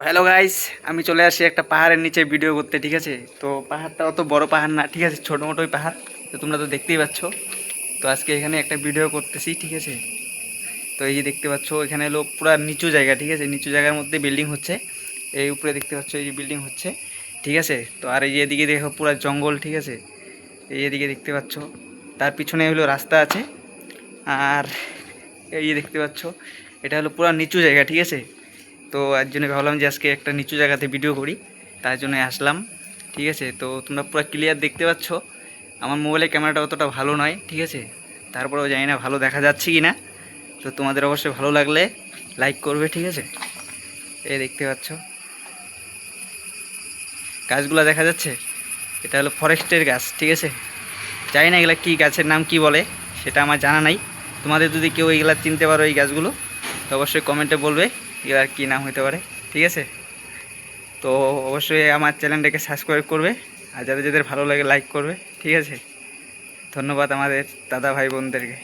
Hello guys, আমি চলে আসি একটা পাহাড়ের নিচে ভিডিও করতে। ঠিক আছে, তো পাহাড়টা অত বড় পাহাড় না, ঠিক আছে, ছোটো মোটোই পাহাড়। তো তোমরা তো দেখতেই পাচ্ছ। তো আজকে এখানে একটা ভিডিও করতেছি, ঠিক আছে। তো এই যে দেখতে পাচ্ছ, এখানে হলো পুরো নিচু জায়গা, ঠিক আছে। নিচু জায়গার মধ্যে বিল্ডিং হচ্ছে। এই উপরে দেখতে পাচ্ছ, এই যে বিল্ডিং হচ্ছে, ঠিক আছে। তো আর এই যে এদিকে দেখো পুরো জঙ্গল, ঠিক আছে। এই এদিকে দেখতে পাচ্ছ, তার পিছনে হলো রাস্তা আছে। আর এই যে দেখতে পাচ্ছ, এটা হলো পুরো নিচু জায়গা, ঠিক আছে। তো এর জন্য ভাবলাম যে আজকে একটা নিচু জায়গাতে ভিডিও করি, তার জন্য আসলাম, ঠিক আছে। তো তোমরা পুরো ক্লিয়ার দেখতে পাচ্ছ। আমার মোবাইলের ক্যামেরাটা অতটা ভালো নয়, ঠিক আছে। তারপরেও জানি না ভালো দেখা যাচ্ছে কি না। তো তোমাদের অবশ্যই ভালো লাগলে লাইক করবে, ঠিক আছে। এই দেখতে পাচ্ছ গাছগুলো দেখা যাচ্ছে, এটা হলো ফরেস্টের গাছ, ঠিক আছে। জানি না এগুলা কী গাছের নাম কি বলে, সেটা আমার জানা নাই। তোমাদের যদি কেউ এইগুলা চিনতে পারো এই গাছগুলো, তো অবশ্যই কমেন্টে বলবে এগুলার কী নাম হতে পারে, ঠিক আছে। তো অবশ্যই আমার চ্যানেলটাকে সাবস্ক্রাইব করবে, আর যাদের যাদের ভালো লাগে লাইক করবে, ঠিক আছে। ধন্যবাদ আমাদের দাদা ভাই বোনদেরকে।